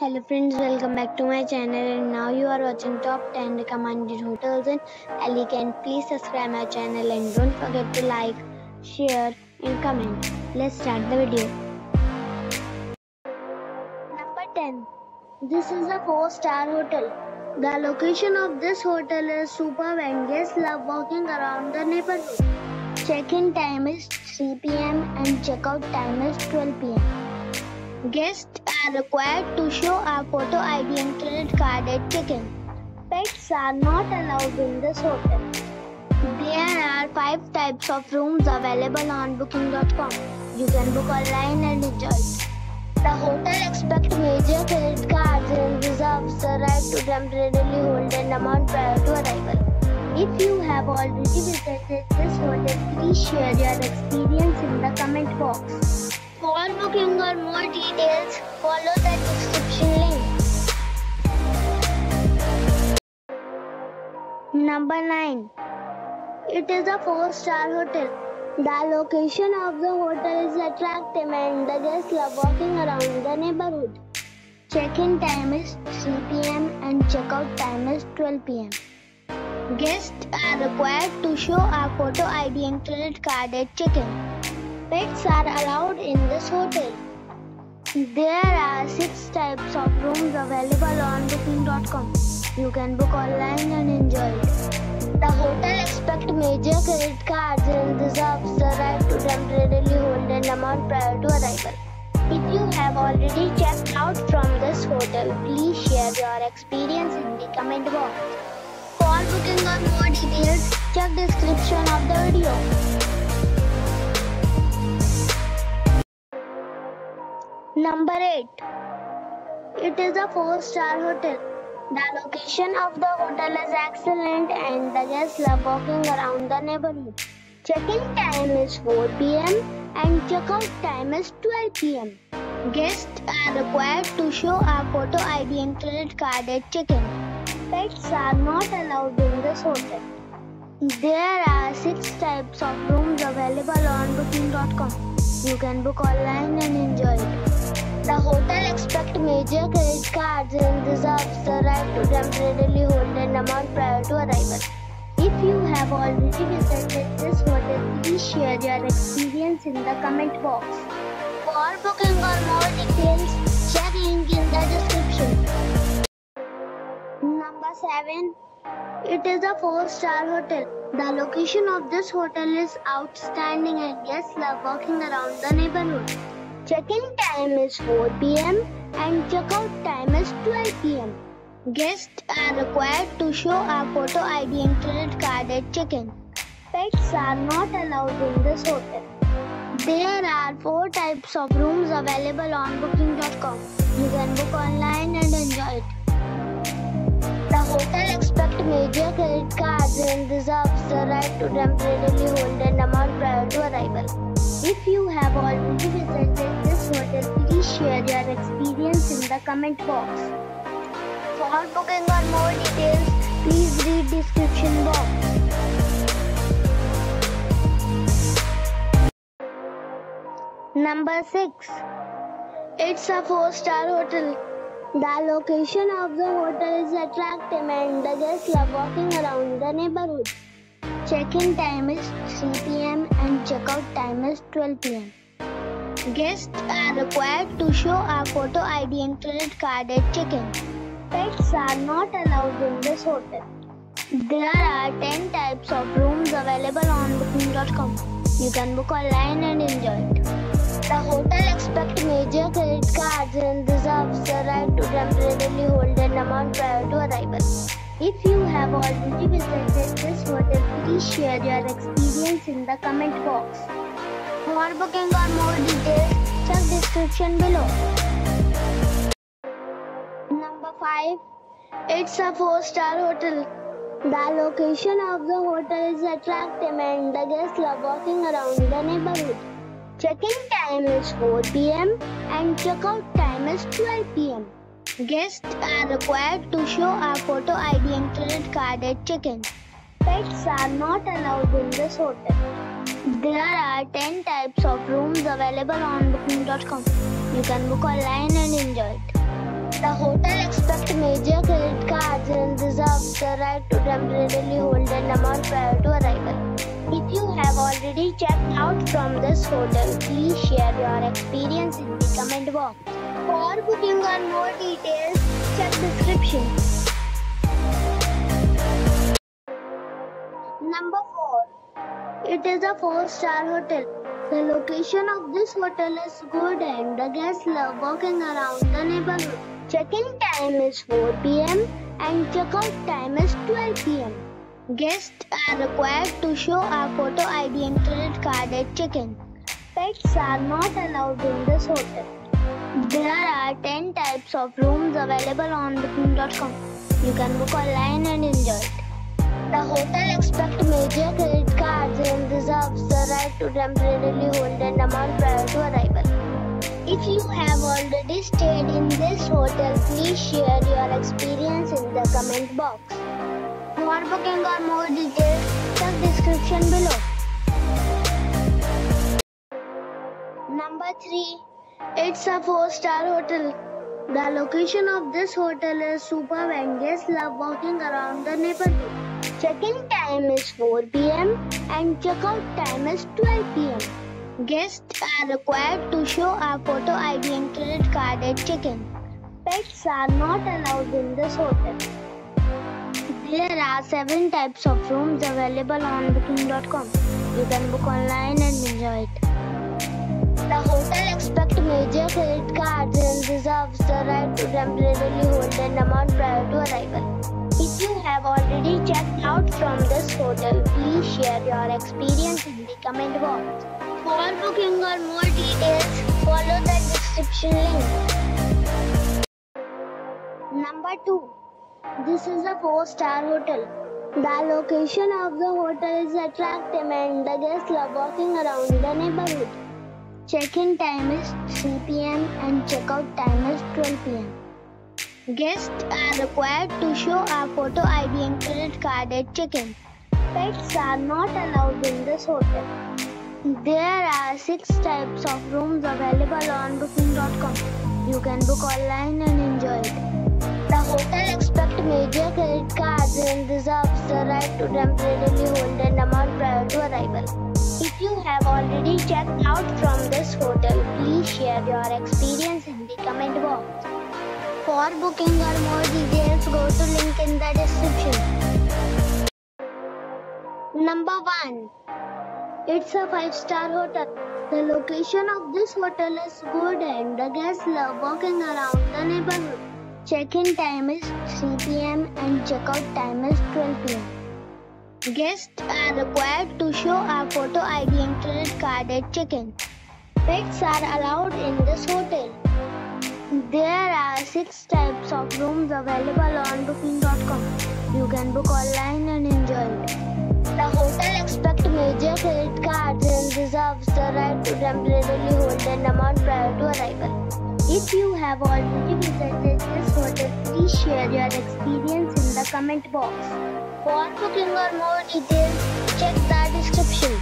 Hello friends, welcome back to my channel and now you are watching top 10 recommended hotels in Alicante. Please subscribe my channel and don't forget to like, share and comment. Let's start the video. Number 10. This is a 4-star hotel. The location of this hotel is superb and guests love walking around the neighborhood. Check-in time is 3 p.m. and check-out time is 12 p.m. Guests are required to show a photo ID and credit card at check-in. Pets are not allowed in this hotel. There are 5 types of rooms available on booking.com. You can book online and enjoy it. The hotel expects major credit cards and reserves the right to temporarily hold an amount prior to arrival. If you have already visited this hotel, please share your experience in the comment box. For booking or more details, follow the description link. Number 9. It is a 4-star hotel. The location of the hotel is attractive and the guests love walking around the neighborhood. Check-in time is 3 p.m. and check-out time is 12 p.m. Guests are required to show a photo ID and credit card at check-in. Pets are allowed in this hotel. There are 6 types of rooms available on booking.com. You can book online and enjoy it. The hotel expects major credit cards and reserves the right to temporarily hold an amount prior to arrival. If you have already checked out from this hotel, please share your experience in the comment box. For booking or more details, check description of the video. Number 8. It is a 4-star hotel. The location of the hotel is excellent and the guests love walking around the neighborhood. Check-in time is 4 p.m. and check-out time is 12 p.m. Guests are required to show a photo ID and credit card at check-in. Pets are not allowed in this hotel. There are 6 types of rooms available on booking.com. You can book online and enjoy it. The hotel expects major credit cards and reserves the right to temporarily hold an amount prior to arrival. If you have already visited this hotel, please share your experience in the comment box. For booking or more details, check link in the description. Number 7. It is a 4-star hotel. The location of this hotel is outstanding and guests love walking around the neighborhood. Check-in time is 4 p.m. and check-out time is 12 p.m. Guests are required to show a photo ID and credit card at check-in. Pets are not allowed in this hotel. There are 4 types of rooms available on booking.com. You can book online and enjoy it. The hotel expects major credit cards and reserves the right to temporarily hold an amount prior to arrival. If you have already visited this hotel, please share your experience in the comment box. For booking or more details, please read description box. Number 6. It's a 4-star hotel. The location of the hotel is attractive and the guests love walking around the neighborhood. Check-in time is 3 p.m. and check-out time is 12 p.m. Guests are required to show a photo ID and credit card at check-in. Pets are not allowed in this hotel. There are 10 types of rooms available on booking.com. You can book online and enjoy it. The hotel expects major credit cards and reserves the right to temporarily hold an amount prior to arrival. If you have already visited this hotel, please share your experience in the comment box. For booking or more details, check description below. Number 5. It's a 4-star hotel. The location of the hotel is attractive and the guests love walking around the neighborhood. Check-in time is 4 p.m. and check-out time is 12 p.m. Guests are required to show a photo ID and credit card at check-in. Pets are not allowed in this hotel. There are 10 types of rooms available on booking.com. You can book online and enjoy it. The hotel accepts major credit cards and reserves the right to temporarily hold an amount prior to arrival. If you have already checked out from this hotel, please share your experience in the comment box. For booking or more details, check description. Number 4. It is a 4-star hotel. The location of this hotel is good and the guests love walking around the neighborhood. Check-in time is 4 p.m. and check-out time is 12 p.m. Guests are required to show a photo ID and credit card at check-in. Pets are not allowed in this hotel. There are 10 types of rooms available on booking.com. You can book online and enjoy it. The hotel accepts major credit cards and reserves the right to temporarily hold an amount prior to arrival. If you have already stayed in this hotel, please share your experience in the comment box. For booking or more details, check description below. Number 3. It's a 4-star hotel. The location of this hotel is superb and guests love walking around the neighborhood. Check-in time is 4 p.m. and check-out time is 12 p.m. Guests are required to show a photo ID and credit card at check-in. Pets are not allowed in this hotel. There are 7 types of rooms available on booking.com. You can book online and enjoy it. The hotel accepts major credit cards and reserves the right to temporarily hold an amount prior to arrival. If you have already checked out from this hotel, please share your experience in the comment box. For booking or more details, follow the description link. Number 2. This is a 4-star hotel. The location of the hotel is attractive and the guests love walking around the neighborhood. Check-in time is 3 p.m. and check-out time is 12 p.m. Guests are required to show a photo ID and credit card at check-in. Pets are not allowed in this hotel. There are 6 types of rooms available on booking.com. You can book online and enjoy it. The hotel accepts major credit cards and reserves the right to temporarily hold an amount prior to arrival. If you have already checked out from this hotel, please share your experience in the comment box. For booking or more details, go to link in the description. Number 1. It's a 5-star hotel. The location of this hotel is good and the guests love walking around the neighborhood. Check-in time is 3 p.m. and check-out time is 12 p.m. Guests are required to show a photo ID and credit card at check-in. Pets are allowed in this hotel. There are 6 types of rooms available on booking.com. You can book online and enjoy it. The hotel accepts major credit cards and reserves the right to temporarily hold an amount prior to arrival. If you have already visited this hotel, please share your experience in the comment box. For booking or more details, check the description.